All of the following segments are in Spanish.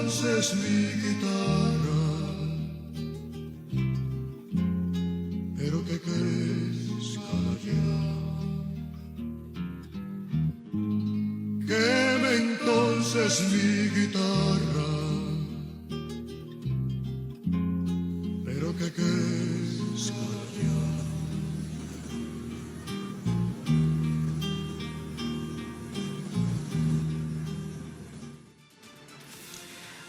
entonces mi guitarra. Pero que crezca ya, queme entonces mi guitarra, pero que crezca ya.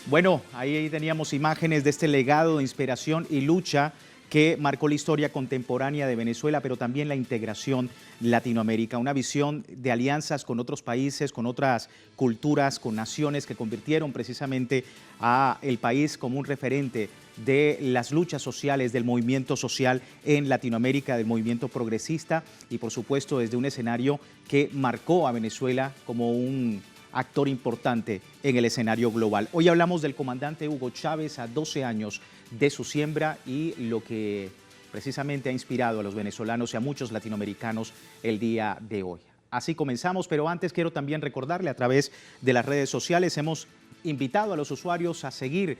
Bueno, ahí teníamos imágenes de este legado de inspiración y lucha que marcó la historia contemporánea de Venezuela, pero también la integración Latinoamérica, una visión de alianzas con otros países, con otras culturas, con naciones que convirtieron precisamente a el país como un referente de las luchas sociales, del movimiento social en Latinoamérica, del movimiento progresista y por supuesto desde un escenario que marcó a Venezuela como un actor importante en el escenario global. Hoy hablamos del comandante Hugo Chávez a 12 años de su siembra y lo que precisamente ha inspirado a los venezolanos y a muchos latinoamericanos el día de hoy. Así comenzamos, pero antes quiero también recordarle a través de las redes sociales, hemos invitado a los usuarios a seguir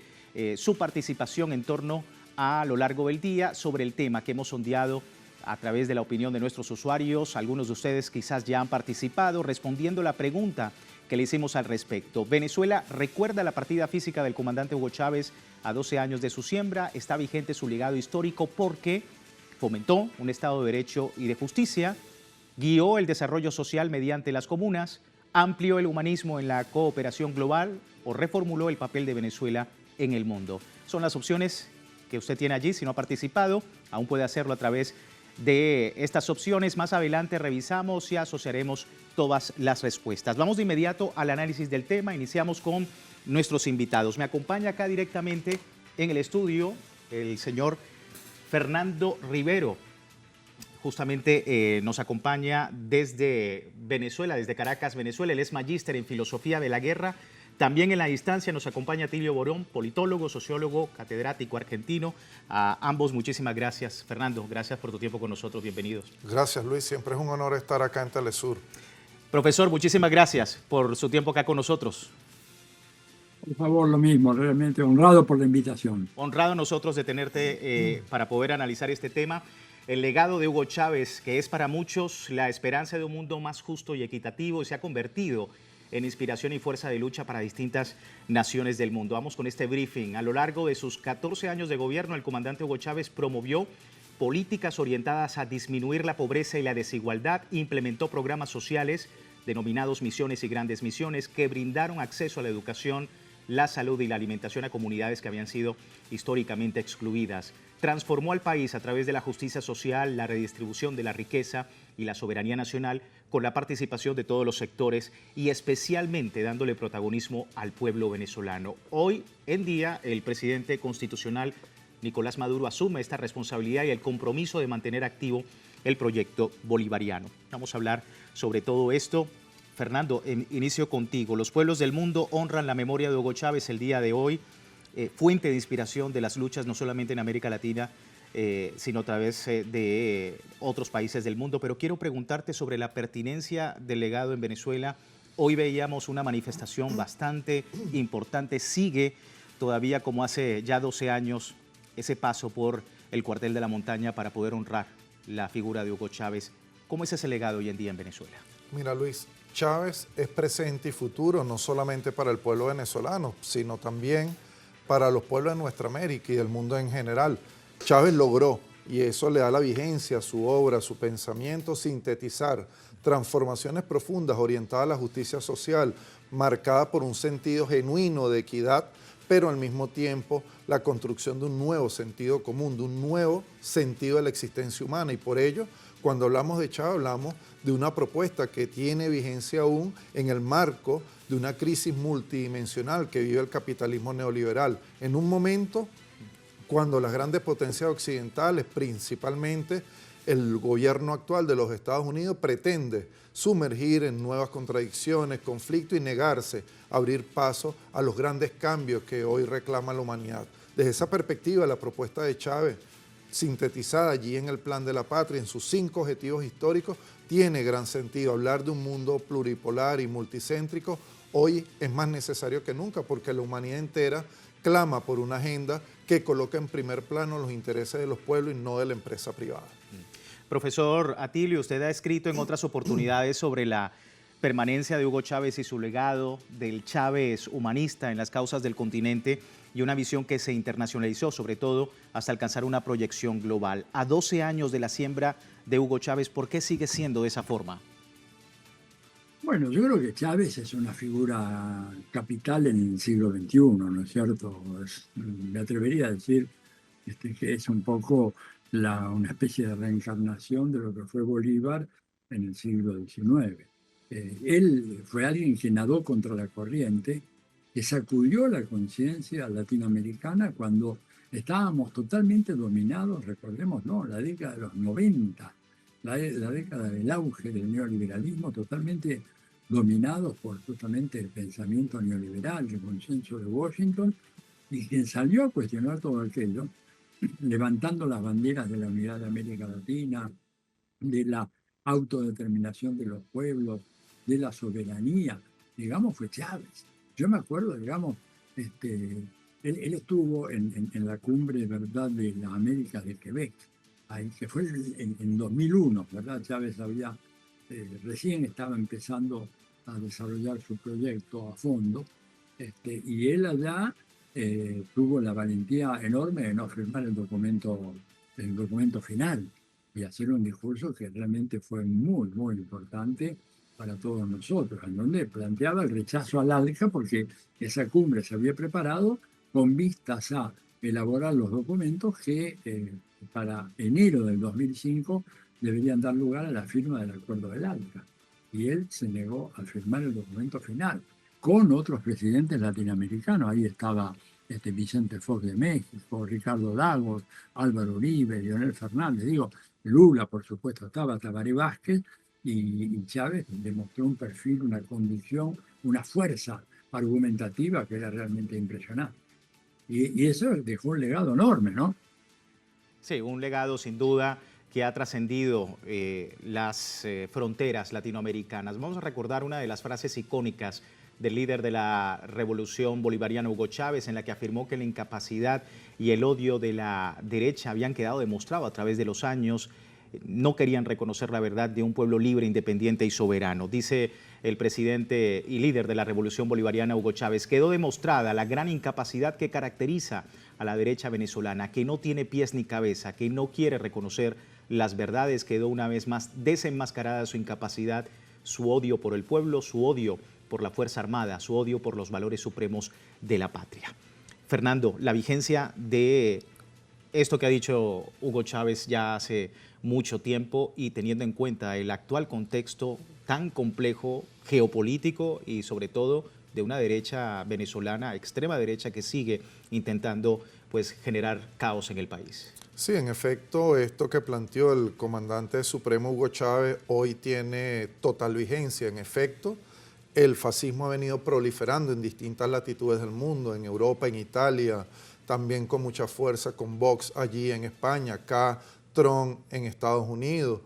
su participación en torno a lo largo del día sobre el tema que hemos sondeado a través de la opinión de nuestros usuarios. Algunos de ustedes quizás ya han participado respondiendo la pregunta que le hicimos al respecto. ¿Venezuela recuerda la partida física del comandante Hugo Chávez a 12 años de su siembra? ¿Está vigente su legado histórico porque fomentó un Estado de Derecho y de justicia, guió el desarrollo social mediante las comunas, amplió el humanismo en la cooperación global o reformuló el papel de Venezuela en el mundo? Son las opciones que usted tiene allí. Si no ha participado, aún puede hacerlo a través de estas opciones. Más adelante revisamos y asociaremos todas las respuestas. Vamos de inmediato al análisis del tema. Iniciamos con nuestros invitados. Me acompaña acá directamente en el estudio el señor Fernando Rivero. Justamente nos acompaña desde Venezuela, desde Caracas, Venezuela. Él es magíster en filosofía de la guerra. También en la distancia nos acompaña Tilio Borón, politólogo, sociólogo, catedrático argentino. A ambos muchísimas gracias. Fernando, gracias por tu tiempo con nosotros. Bienvenidos. Gracias, Luis. Siempre es un honor estar acá en Telesur. Profesor, muchísimas gracias por su tiempo acá con nosotros. Por favor, lo mismo. Realmente honrado por la invitación. Honrado nosotros de tenerte para poder analizar este tema. El legado de Hugo Chávez, que es para muchos la esperanza de un mundo más justo y equitativo, y se ha convertido en inspiración y fuerza de lucha para distintas naciones del mundo. Vamos con este briefing. A lo largo de sus 14 años de gobierno, el comandante Hugo Chávez promovió políticas orientadas a disminuir la pobreza y la desigualdad, implementó programas sociales denominados misiones y grandes misiones que brindaron acceso a la educación, la salud y la alimentación a comunidades que habían sido históricamente excluidas. Transformó al país a través de la justicia social, la redistribución de la riqueza y la soberanía nacional con la participación de todos los sectores y especialmente dándole protagonismo al pueblo venezolano. Hoy en día el presidente constitucional Nicolás Maduro asume esta responsabilidad y el compromiso de mantener activo el proyecto bolivariano. Vamos a hablar sobre todo esto. Fernando, inicio contigo. Los pueblos del mundo honran la memoria de Hugo Chávez el día de hoy, fuente de inspiración de las luchas no solamente en América Latina, sino a través de otros países del mundo. Pero quiero preguntarte sobre la pertinencia del legado en Venezuela. Hoy veíamos una manifestación bastante importante. Sigue todavía, como hace ya 12 años, ese paso por el cuartel de la montaña para poder honrar la figura de Hugo Chávez. ¿Cómo es ese legado hoy en día en Venezuela? Mira, Luis, Chávez es presente y futuro no solamente para el pueblo venezolano, sino también para los pueblos de nuestra América y del mundo en general. Chávez logró, y eso le da la vigencia a su obra, a su pensamiento, sintetizar transformaciones profundas orientadas a la justicia social, marcada por un sentido genuino de equidad, pero al mismo tiempo la construcción de un nuevo sentido común, de un nuevo sentido de la existencia humana. Y por ello, cuando hablamos de Chávez, hablamos de una propuesta que tiene vigencia aún en el marco de una crisis multidimensional que vive el capitalismo neoliberal. En un momento cuando las grandes potencias occidentales, principalmente el gobierno actual de los Estados Unidos, pretende sumergir en nuevas contradicciones, conflictos y negarse a abrir paso a los grandes cambios que hoy reclama la humanidad. Desde esa perspectiva, la propuesta de Chávez sintetizada allí en el Plan de la Patria, en sus 5 objetivos históricos, tiene gran sentido. Hablar de un mundo pluripolar y multicéntrico hoy es más necesario que nunca, porque la humanidad entera clama por una agenda que coloque en primer plano los intereses de los pueblos y no de la empresa privada. Profesor Atilio, usted ha escrito en otras oportunidades sobre la permanencia de Hugo Chávez y su legado, del Chávez humanista en las causas del continente y una visión que se internacionalizó, sobre todo hasta alcanzar una proyección global. A 12 años de la siembra de Hugo Chávez, ¿por qué sigue siendo de esa forma? Bueno, yo creo que Chávez es una figura capital en el siglo XXI, ¿no es cierto? Me atrevería a decir que es un poco una especie de reencarnación de lo que fue Bolívar en el siglo XIX. Él fue alguien que nadó contra la corriente, que sacudió la conciencia latinoamericana cuando estábamos totalmente dominados, recordemos, ¿no? La década de los 90, la década del auge del neoliberalismo, totalmente dominados por justamente el pensamiento neoliberal, el consenso de Washington, y quien salió a cuestionar todo aquello, levantando las banderas de la unidad de América Latina, de la autodeterminación de los pueblos, de la soberanía, digamos, fue Chávez. Yo me acuerdo, digamos, él estuvo en la cumbre, ¿verdad?, de la América de Quebec, ahí, que fue en 2001, ¿verdad? Chávez recién estaba empezando a desarrollar su proyecto a fondo, y él allá tuvo la valentía enorme de no firmar el documento final y hacer un discurso que realmente fue muy, muy importante para todos nosotros, en donde planteaba el rechazo al ALCA porque esa cumbre se había preparado con vistas a elaborar los documentos que para enero del 2005 deberían dar lugar a la firma del acuerdo del ALCA. Y él se negó a firmar el documento final con otros presidentes latinoamericanos. Ahí estaba Vicente Fox de México, Ricardo Lagos, Álvaro Uribe, Leonel Fernández, Lula, por supuesto, estaba Tabaré Vázquez, y Chávez demostró un perfil, una condición, una fuerza argumentativa que era realmente impresionante. Y eso dejó un legado enorme, ¿no? Sí, un legado sin duda que ha trascendido las fronteras latinoamericanas. Vamos a recordar una de las frases icónicas del líder de la revolución bolivariana Hugo Chávez, en la que afirmó que la incapacidad y el odio de la derecha habían quedado demostrado a través de los años. No querían reconocer la verdad de un pueblo libre, independiente y soberano. Dice el presidente y líder de la revolución bolivariana Hugo Chávez: quedó demostrada la gran incapacidad que caracteriza a la derecha venezolana, que no tiene pies ni cabeza, que no quiere reconocer las verdades. Quedó una vez más desenmascarada su incapacidad, su odio por el pueblo, su odio por la Fuerza Armada, su odio por los valores supremos de la patria. Fernando, la vigencia de esto que ha dicho Hugo Chávez ya hace mucho tiempo, y teniendo en cuenta el actual contexto tan complejo, geopolítico, y sobre todo de una derecha venezolana, extrema derecha, que sigue intentando pues generar caos en el país. Sí, en efecto, esto que planteó el comandante supremo Hugo Chávez hoy tiene total vigencia. En efecto, el fascismo ha venido proliferando en distintas latitudes del mundo, en Europa, en Italia, también con mucha fuerza con Vox allí en España, acá Trump en Estados Unidos.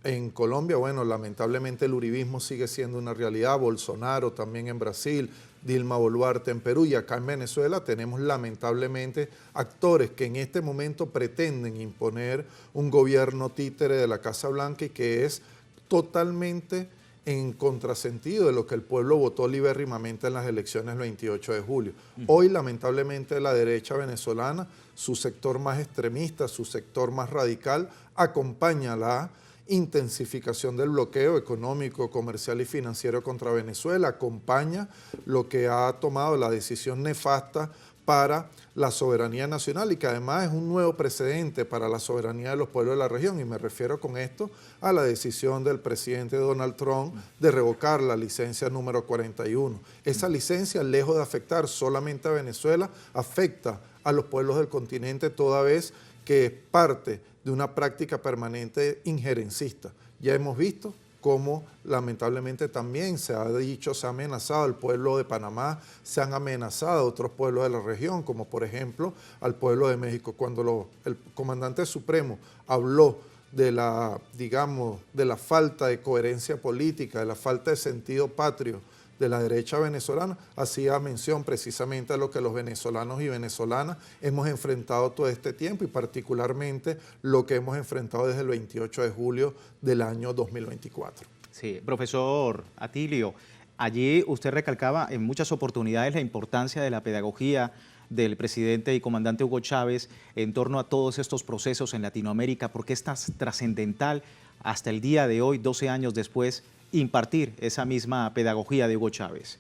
En Colombia, bueno, lamentablemente el uribismo sigue siendo una realidad, Bolsonaro también en Brasil, Dilma Boluarte en Perú, y acá en Venezuela tenemos lamentablemente actores que en este momento pretenden imponer un gobierno títere de la Casa Blanca y que es totalmente en contrasentido de lo que el pueblo votó libérrimamente en las elecciones del 28 de julio. Hoy, lamentablemente, la derecha venezolana, su sector más extremista, su sector más radical, acompaña la intensificación del bloqueo económico, comercial y financiero contra Venezuela, acompaña lo que ha tomado la decisión nefasta para la soberanía nacional y que además es un nuevo precedente para la soberanía de los pueblos de la región, y me refiero con esto a la decisión del presidente Donald Trump de revocar la licencia número 41. Esa licencia, lejos de afectar solamente a Venezuela, afecta a los pueblos del continente, toda vez que es parte de una práctica permanente injerencista. Ya hemos visto como lamentablemente también se ha dicho, se ha amenazado al pueblo de Panamá, se han amenazado a otros pueblos de la región, como por ejemplo al pueblo de México. Cuando el comandante supremo habló de la, digamos, de la falta de coherencia política, de la falta de sentido patrio de la derecha venezolana, hacía mención precisamente a lo que los venezolanos y venezolanas hemos enfrentado todo este tiempo y particularmente lo que hemos enfrentado desde el 28 de julio del año 2024. Sí, profesor Atilio, allí usted recalcaba en muchas oportunidades la importancia de la pedagogía del presidente y comandante Hugo Chávez en torno a todos estos procesos en Latinoamérica, porque es tan trascendental hasta el día de hoy, 12 años después, impartir esa misma pedagogía de Hugo Chávez.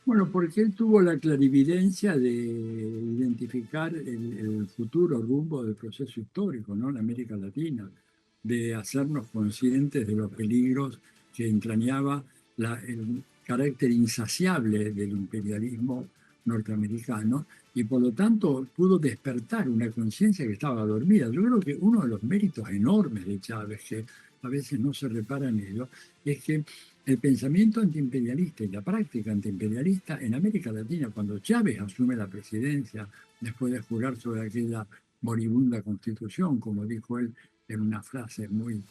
Bueno, porque él tuvo la clarividencia de identificar el futuro rumbo del proceso histórico, ¿no?, en América Latina, de hacernos conscientes de los peligros que entrañaba el carácter insaciable del imperialismo norteamericano, y por lo tanto pudo despertar una conciencia que estaba dormida. Yo creo que uno de los méritos enormes de Chávez, que a veces no se repara en ello, es que el pensamiento antiimperialista y la práctica antiimperialista en América Latina, cuando Chávez asume la presidencia, después de jurar sobre aquella moribunda constitución, como dijo él en una frase muy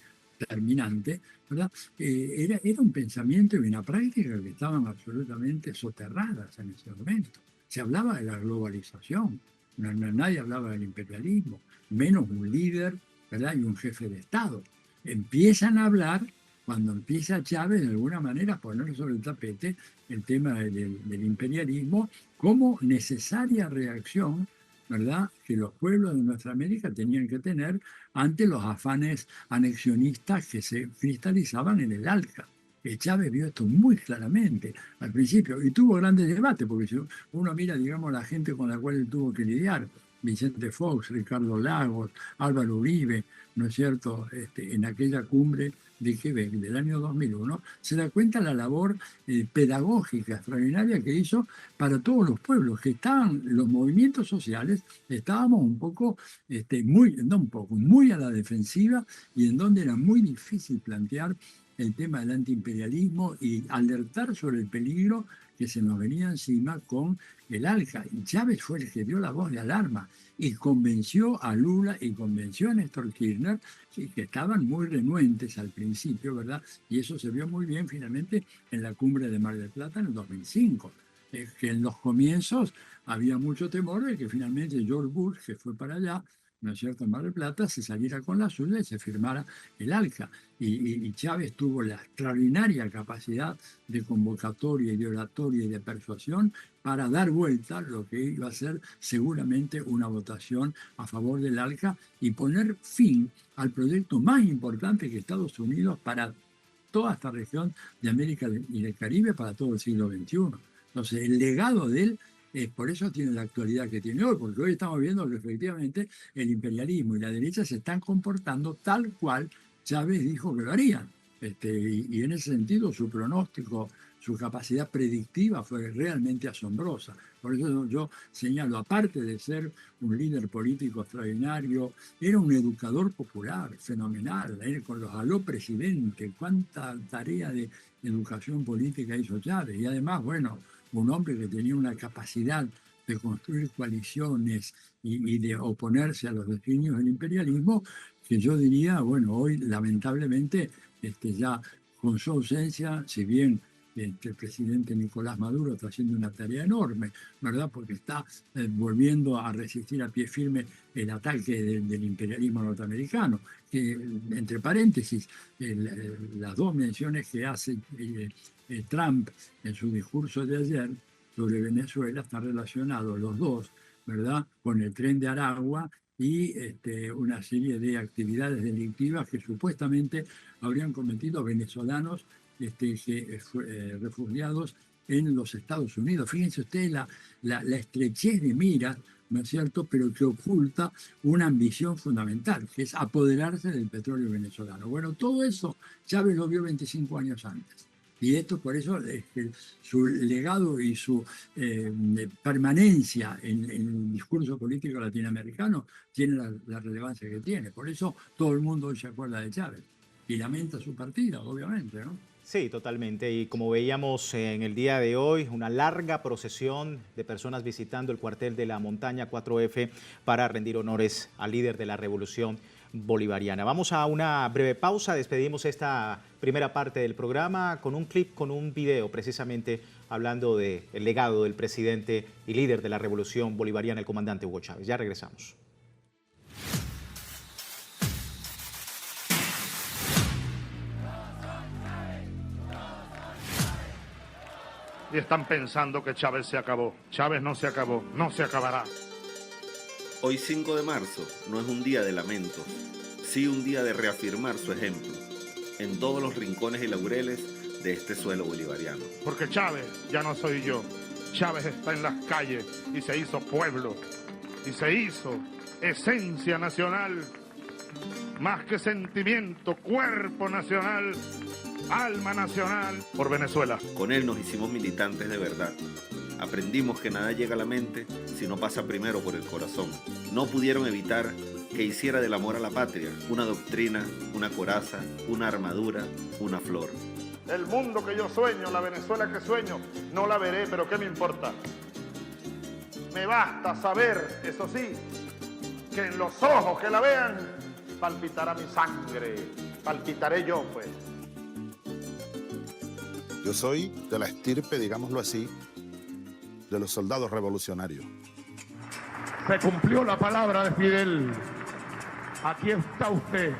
terminante, ¿verdad? Era un pensamiento y una práctica que estaban absolutamente soterradas en ese momento. Se hablaba de la globalización, nadie hablaba del imperialismo, menos un líder, ¿verdad?, y un jefe de Estado. Empiezan a hablar cuando empieza Chávez de alguna manera a poner sobre el tapete el tema del imperialismo como necesaria reacción, ¿verdad?, que los pueblos de nuestra América tenían que tener ante los afanes anexionistas que se cristalizaban en el ALCA. Chávez vio esto muy claramente al principio y tuvo grandes debates, porque si uno mira, digamos, la gente con la cual él tuvo que lidiar, Vicente Fox, Ricardo Lagos, Álvaro Uribe, ¿no es cierto?, en aquella cumbre de Quebec del año 2001, se da cuenta la labor pedagógica extraordinaria que hizo para todos los pueblos, que estaban, los movimientos sociales, estábamos un poco, muy a la defensiva, y en donde era muy difícil plantear el tema del antiimperialismo y alertar sobre el peligro que se nos venía encima con el ALCA. Y Chávez fue el que dio la voz de alarma y convenció a Lula y convenció a Néstor Kirchner, que estaban muy renuentes al principio, ¿verdad? Y eso se vio muy bien finalmente en la cumbre de Mar del Plata en el 2005. Que en los comienzos había mucho temor de que finalmente George Bush, que fue para allá, ¿no es cierto?, en Mar del Plata, se saliera con la suya y se firmara el ALCA. Y Chávez tuvo la extraordinaria capacidad de convocatoria y de oratoria y de persuasión para dar vuelta lo que iba a ser seguramente una votación a favor del ALCA y poner fin al proyecto más importante que Estados Unidos para toda esta región de América y del Caribe para todo el siglo XXI. Entonces, el legado de él, por eso tiene la actualidad que tiene hoy, porque hoy estamos viendo que efectivamente el imperialismo y la derecha se están comportando tal cual Chávez dijo que lo harían. Y en ese sentido su pronóstico, su capacidad predictiva fue realmente asombrosa. Por eso yo señalo, aparte de ser un líder político extraordinario, era un educador popular fenomenal. Con los aló presidente, cuánta tarea de educación política hizo Chávez. Y además, bueno, un hombre que tenía una capacidad de construir coaliciones y de oponerse a los designios del imperialismo, que yo diría, bueno, hoy lamentablemente ya con su ausencia, si bien el presidente Nicolás Maduro está haciendo una tarea enorme, ¿verdad?, porque está volviendo a resistir a pie firme el ataque del imperialismo norteamericano, que, entre paréntesis, las dos menciones que hace Trump en su discurso de ayer sobre Venezuela están relacionados los dos, ¿verdad?, con el Tren de Aragua y una serie de actividades delictivas que supuestamente habrían cometido venezolanos refugiados en los Estados Unidos. Fíjense ustedes la estrechez de miras, ¿no es cierto?, pero que oculta una ambición fundamental, que es apoderarse del petróleo venezolano. Bueno, todo eso Chávez lo vio 25 años antes. Y esto, por eso, su legado y su permanencia en el discurso político latinoamericano tiene la relevancia que tiene. Por eso todo el mundo hoy se acuerda de Chávez. y lamenta su partida, obviamente, ¿no? Sí, totalmente. Y como veíamos en el día de hoy, una larga procesión de personas visitando el cuartel de la Montaña 4F para rendir honores al líder de la Revolución Bolivariana. Vamos a una breve pausa, despedimos esta primera parte del programa con un clip, con un video precisamente hablando del legado del presidente y líder de la Revolución Bolivariana, el comandante Hugo Chávez. Ya regresamos. Y están pensando que Chávez se acabó. Chávez no se acabó, no se acabará. Hoy 5 de marzo no es un día de lamentos, sí un día de reafirmar su ejemplo en todos los rincones y laureles de este suelo bolivariano. Porque Chávez ya no soy yo. Chávez está en las calles y se hizo pueblo. Y se hizo esencia nacional. Más que sentimiento, cuerpo nacional, alma nacional por Venezuela. Con él nos hicimos militantes de verdad. Aprendimos que nada llega a la mente si no pasa primero por el corazón. No pudieron evitar que hiciera del amor a la patria una doctrina, una coraza, una armadura, una flor. El mundo que yo sueño, la Venezuela que sueño, no la veré, pero ¿qué me importa? Me basta saber, eso sí, que en los ojos que la vean palpitará mi sangre, palpitaré yo, pues. Yo soy de la estirpe, digámoslo así, de los soldados revolucionarios. Se cumplió la palabra de Fidel. Aquí está usted,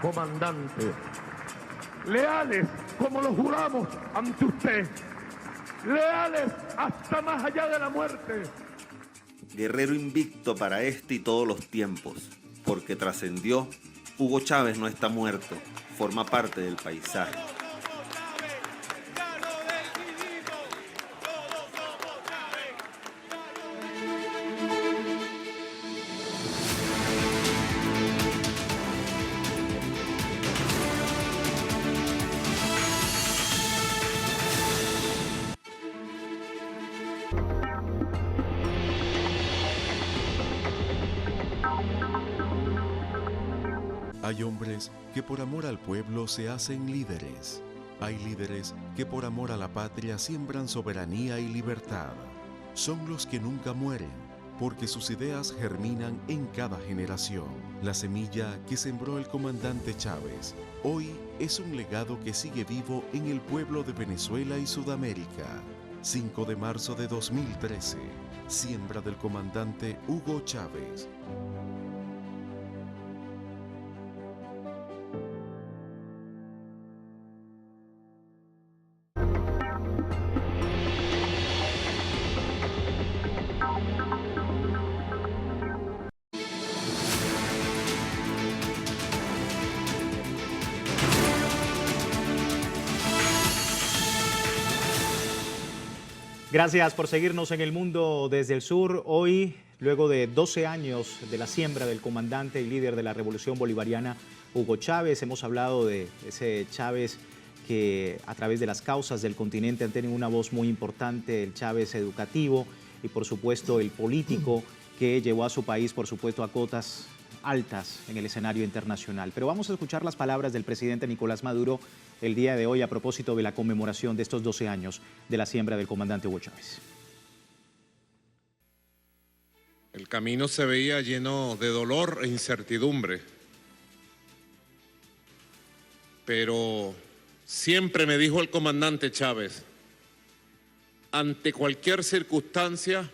comandante. Leales como lo juramos ante usted. Leales hasta más allá de la muerte. Guerrero invicto para este y todos los tiempos, porque trascendió, Hugo Chávez no está muerto, forma parte del paisaje. Hay hombres que por amor al pueblo se hacen líderes. Hay líderes que por amor a la patria siembran soberanía y libertad. Son los que nunca mueren, porque sus ideas germinan en cada generación. La semilla que sembró el comandante Chávez hoy es un legado que sigue vivo en el pueblo de Venezuela y Sudamérica. 5 de marzo de 2013, siembra del comandante Hugo Chávez. Gracias por seguirnos en El Mundo desde el Sur. Hoy, luego de 12 años de la siembra del comandante y líder de la Revolución Bolivariana, Hugo Chávez, hemos hablado de ese Chávez que a través de las causas del continente han tenido una voz muy importante, el Chávez educativo y por supuesto el político que llevó a su país, por supuesto, a cotas altas en el escenario internacional. Pero vamos a escuchar las palabras del presidente Nicolás Maduro el día de hoy a propósito de la conmemoración de estos 12 años de la siembra del comandante Hugo Chávez. El camino se veía lleno de dolor e incertidumbre, pero siempre me dijo el comandante Chávez, ante cualquier circunstancia,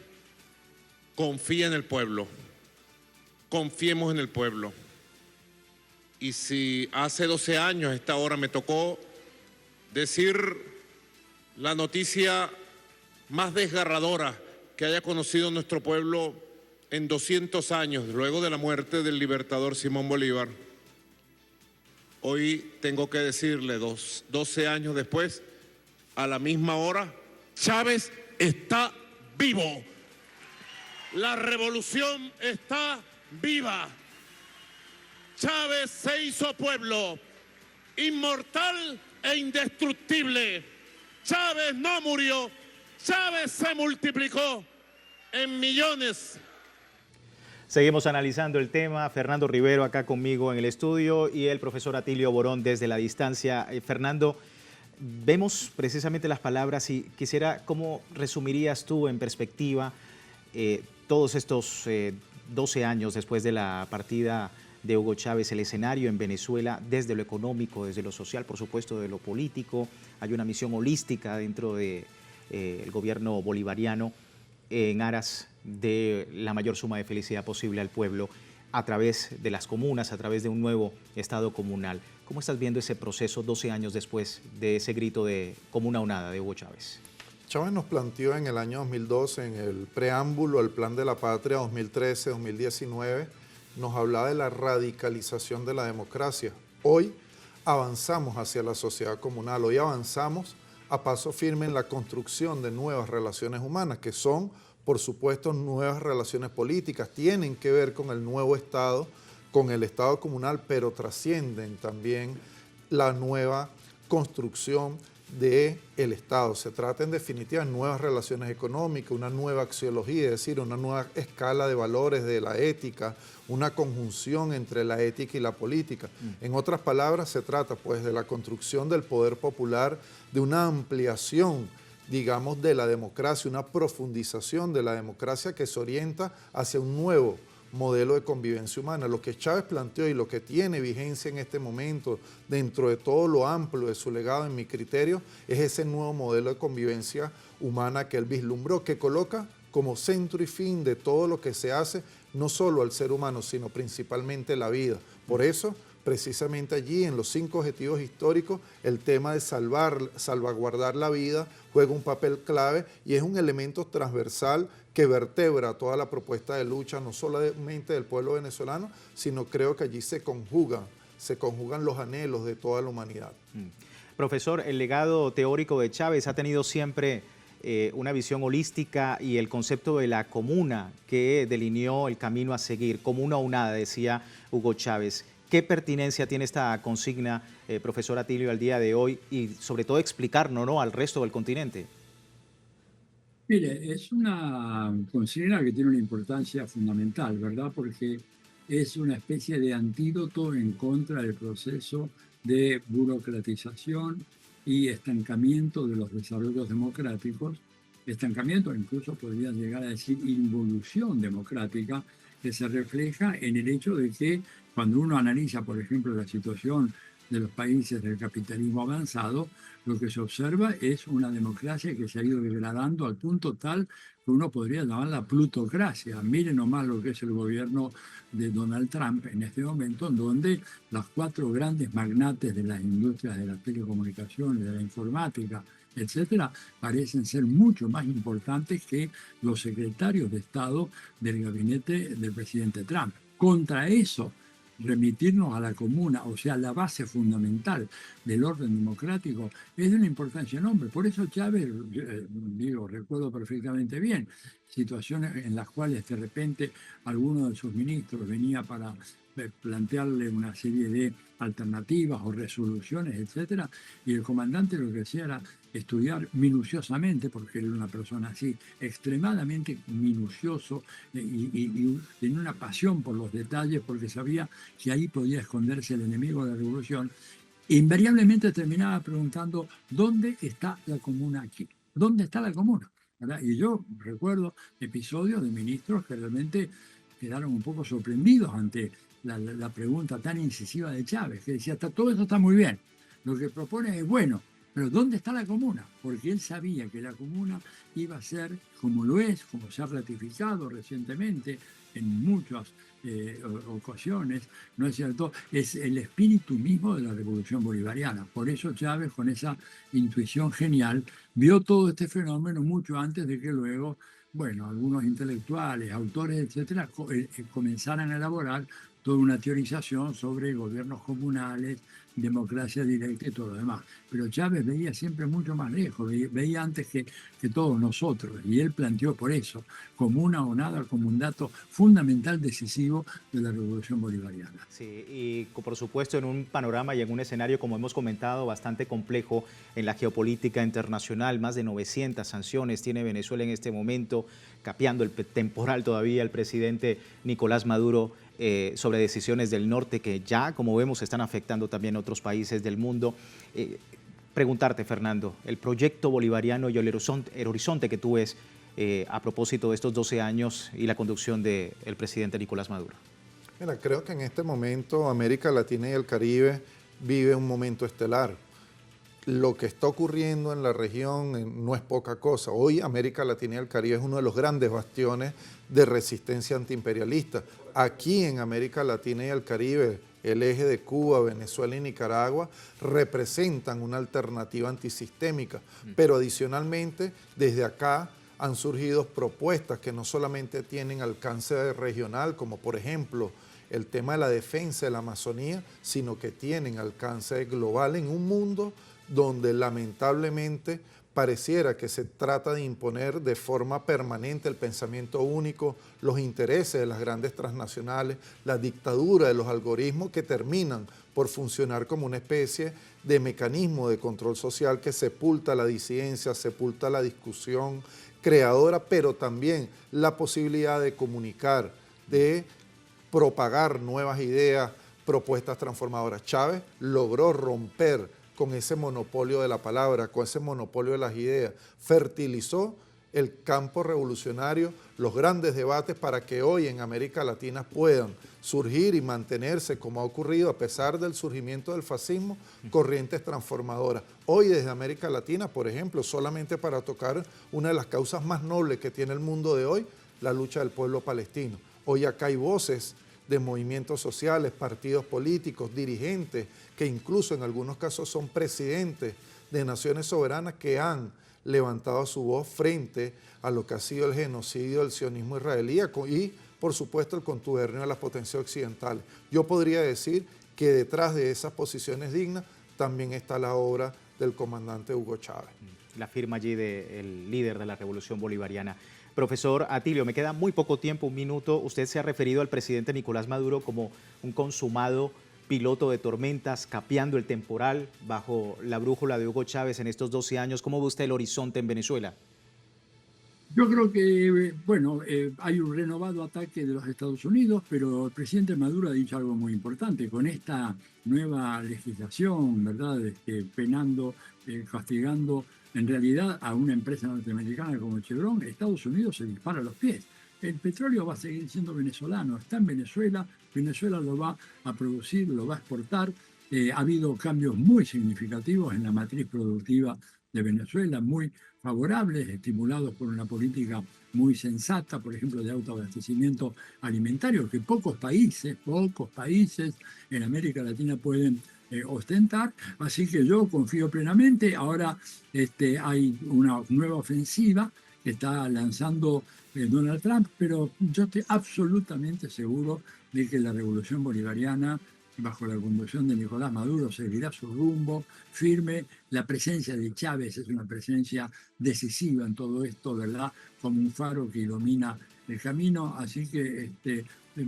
confía en el pueblo, confiemos en el pueblo. Y si hace 12 años a esta hora me tocó decir la noticia más desgarradora que haya conocido nuestro pueblo en 200 años, luego de la muerte del libertador Simón Bolívar, hoy tengo que decirle, 12 años después, a la misma hora, Chávez está vivo. La revolución está viva. Chávez se hizo pueblo, inmortal e indestructible. Chávez no murió, Chávez se multiplicó en millones. Seguimos analizando el tema. Fernando Rivero acá conmigo en el estudio y el profesor Atilio Borón desde la distancia. Fernando, vemos precisamente las palabras y quisiera, ¿cómo resumirías tú en perspectiva todos estos 12 años después de la partida de Hugo Chávez, el escenario en Venezuela, desde lo económico, desde lo social, por supuesto, de lo político? Hay una misión holística dentro del gobierno bolivariano en aras de la mayor suma de felicidad posible al pueblo a través de las comunas, a través de un nuevo Estado comunal. ¿Cómo estás viendo ese proceso 12 años después de ese grito de Comuna Unada de Hugo Chávez? Chávez nos planteó en el año 2012, en el preámbulo al Plan de la Patria 2013-2019, nos hablaba de la radicalización de la democracia. Hoy avanzamos hacia la sociedad comunal, hoy avanzamos a paso firme en la construcción de nuevas relaciones humanas, que son, por supuesto, nuevas relaciones políticas, tienen que ver con el nuevo Estado, con el Estado comunal, pero trascienden también la nueva construcción del Estado. Se trata en definitiva de nuevas relaciones económicas, una nueva axiología, es decir, una nueva escala de valores de la ética, una conjunción entre la ética y la política. En otras palabras, se trata pues de la construcción del poder popular, de una ampliación, digamos, de la democracia, una profundización de la democracia que se orienta hacia un nuevo modelo de convivencia humana. Lo que Chávez planteó y lo que tiene vigencia en este momento dentro de todo lo amplio de su legado, en mi criterio, es ese nuevo modelo de convivencia humana que él vislumbró, que coloca como centro y fin de todo lo que se hace, no solo al ser humano, sino principalmente la vida. Por eso, precisamente allí, en los 5 objetivos históricos, el tema de salvaguardar la vida juega un papel clave y es un elemento transversal que vertebra toda la propuesta de lucha, no solamente del pueblo venezolano, sino creo que allí se conjugan los anhelos de toda la humanidad. Profesor, el legado teórico de Chávez ha tenido siempre una visión holística y el concepto de la comuna que delineó el camino a seguir, comuna unada, decía Hugo Chávez. ¿Qué pertinencia tiene esta consigna, profesor Atilio, al día de hoy y sobre todo explicarnos, ¿no?, al resto del continente? Mire, es una consigna que tiene una importancia fundamental, ¿verdad? Porque es una especie de antídoto en contra del proceso de burocratización y estancamiento de los desarrollos democráticos, estancamiento, incluso podría llegar a decir involución democrática, que se refleja en el hecho de que cuando uno analiza, por ejemplo, la situación de los países del capitalismo avanzado, lo que se observa es una democracia que se ha ido degradando al punto tal que uno podría llamarla plutocracia. Miren nomás lo que es el gobierno de Donald Trump en este momento, en donde las 4 grandes magnates de las industrias de la telecomunicación, de la informática, etcétera, parecen ser mucho más importantes que los secretarios de Estado del gabinete del presidente Trump. Contra eso, remitirnos a la comuna, o sea, la base fundamental del orden democrático, es de una importancia enorme. Por eso Chávez, recuerdo perfectamente bien, situaciones en las cuales de repente alguno de sus ministros venía para plantearle una serie de alternativas o resoluciones, etcétera, y el comandante lo que hacía era estudiar minuciosamente, porque él era una persona así, extremadamente minucioso y tenía una pasión por los detalles, porque sabía que ahí podía esconderse el enemigo de la revolución. Invariablemente terminaba preguntando, ¿dónde está la comuna aquí? ¿Dónde está la comuna? ¿Verdad? Y yo recuerdo episodios de ministros que realmente quedaron un poco sorprendidos ante la pregunta tan incisiva de Chávez, que decía, todo eso está muy bien, lo que propone es bueno, pero ¿dónde está la comuna? Porque él sabía que la comuna iba a ser, como lo es, como se ha ratificado recientemente en muchas ocasiones, ¿no es cierto?, es el espíritu mismo de la revolución bolivariana. Por eso Chávez, con esa intuición genial, vio todo este fenómeno mucho antes de que luego, bueno, algunos intelectuales, autores, etcétera, comenzaran a elaborar toda una teorización sobre gobiernos comunales, democracia directa y todo lo demás. Pero Chávez veía siempre mucho más lejos, veía antes que todos nosotros, y él planteó por eso, como una o nada, como un dato fundamental, decisivo de la revolución bolivariana. Sí, y por supuesto en un panorama y en un escenario, como hemos comentado, bastante complejo en la geopolítica internacional. Más de 900 sanciones tiene Venezuela en este momento, capeando el temporal todavía el presidente Nicolás Maduro sobre decisiones del norte que ya, como vemos, están afectando también a otros países del mundo. Preguntarte, Fernando, el proyecto bolivariano y el horizonte que tú ves a propósito de estos 12 años y la conducción del presidente Nicolás Maduro. Mira, creo que en este momento América Latina y el Caribe vive un momento estelar. Lo que está ocurriendo en la región no es poca cosa. Hoy América Latina y el Caribe es uno de los grandes bastiones de resistencia antiimperialista. Aquí en América Latina y el Caribe, el eje de Cuba, Venezuela y Nicaragua representan una alternativa antisistémica, pero adicionalmente desde acá han surgido propuestas que no solamente tienen alcance regional, como por ejemplo el tema de la defensa de la Amazonía, sino que tienen alcance global en un mundo donde lamentablemente pareciera que se trata de imponer de forma permanente el pensamiento único, los intereses de las grandes transnacionales, la dictadura de los algoritmos que terminan por funcionar como una especie de mecanismo de control social que sepulta la disidencia, sepulta la discusión creadora, pero también la posibilidad de comunicar, de propagar nuevas ideas, propuestas transformadoras. Chávez logró romper con ese monopolio de la palabra, con ese monopolio de las ideas, fertilizó el campo revolucionario, los grandes debates para que hoy en América Latina puedan surgir y mantenerse, como ha ocurrido a pesar del surgimiento del fascismo, corrientes transformadoras. Hoy desde América Latina, por ejemplo, solamente para tocar una de las causas más nobles que tiene el mundo de hoy, la lucha del pueblo palestino. Hoy acá hay voces de movimientos sociales, partidos políticos, dirigentes, que incluso en algunos casos son presidentes de naciones soberanas que han levantado su voz frente a lo que ha sido el genocidio del sionismo israelí y, por supuesto, el contubernio de las potencias occidentales. Yo podría decir que detrás de esas posiciones dignas también está la obra del comandante Hugo Chávez. La firma allí del líder de la revolución bolivariana. Profesor Atilio, me queda muy poco tiempo, un minuto. Usted se ha referido al presidente Nicolás Maduro como un consumado piloto de tormentas, capeando el temporal bajo la brújula de Hugo Chávez en estos 12 años. ¿Cómo ve usted el horizonte en Venezuela? Yo creo que, bueno, hay un renovado ataque de los Estados Unidos, pero el presidente Maduro ha dicho algo muy importante. Con esta nueva legislación, ¿verdad?, penando, castigando en realidad a una empresa norteamericana como Chevron, Estados Unidos se dispara a los pies. El petróleo va a seguir siendo venezolano, está en Venezuela, Venezuela lo va a producir, lo va a exportar. Ha habido cambios muy significativos en la matriz productiva de Venezuela, muy favorables, estimulados por una política muy sensata, por ejemplo, de autoabastecimiento alimentario, que pocos países en América Latina pueden ostentar. Así que yo confío plenamente. Ahora hay una nueva ofensiva que está lanzando Donald Trump, pero yo estoy absolutamente seguro de que la revolución bolivariana, bajo la conducción de Nicolás Maduro, seguirá su rumbo firme. La presencia de Chávez es una presencia decisiva en todo esto, ¿verdad?, como un faro que ilumina el camino. Así que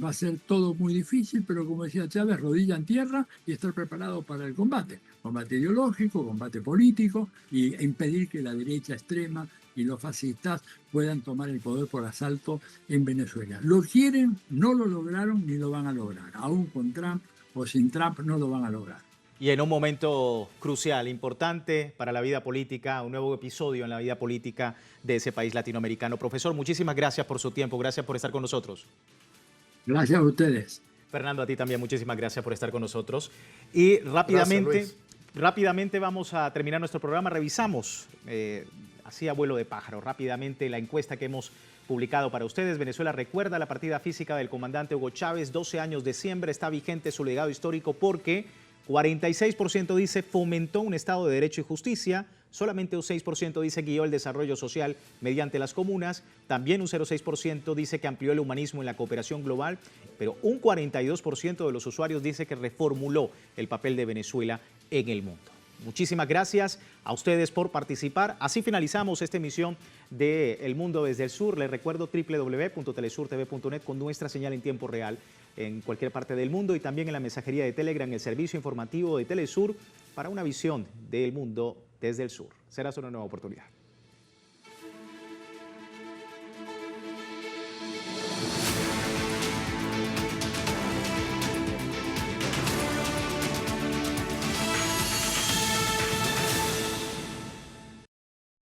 va a ser todo muy difícil, pero como decía Chávez, rodilla en tierra y estar preparado para el combate. Combate ideológico, combate político, e impedir que la derecha extrema y los fascistas puedan tomar el poder por asalto en Venezuela. Lo quieren, no lo lograron ni lo van a lograr. Aún con Trump o sin Trump no lo van a lograr. Y en un momento crucial, importante para la vida política, un nuevo episodio en la vida política de ese país latinoamericano. Profesor, muchísimas gracias por su tiempo, gracias por estar con nosotros. Gracias a ustedes. Fernando, a ti también muchísimas gracias por estar con nosotros. Y rápidamente vamos a terminar nuestro programa. Revisamos, así a vuelo de pájaro, rápidamente la encuesta que hemos publicado para ustedes. Venezuela recuerda la partida física del comandante Hugo Chávez, 12 años de siembra, está vigente su legado histórico porque 46% dice fomentó un Estado de Derecho y Justicia, solamente un 6% dice guió el desarrollo social mediante las comunas, también un 0,6% dice que amplió el humanismo en la cooperación global, pero un 42% de los usuarios dice que reformuló el papel de Venezuela en el mundo. Muchísimas gracias a ustedes por participar. Así finalizamos esta emisión de El Mundo desde el Sur. Les recuerdo www.telesurtv.net con nuestra señal en tiempo real en cualquier parte del mundo y también en la mensajería de Telegram, el servicio informativo de Telesur para una visión del mundo desde el sur. Será una nueva oportunidad.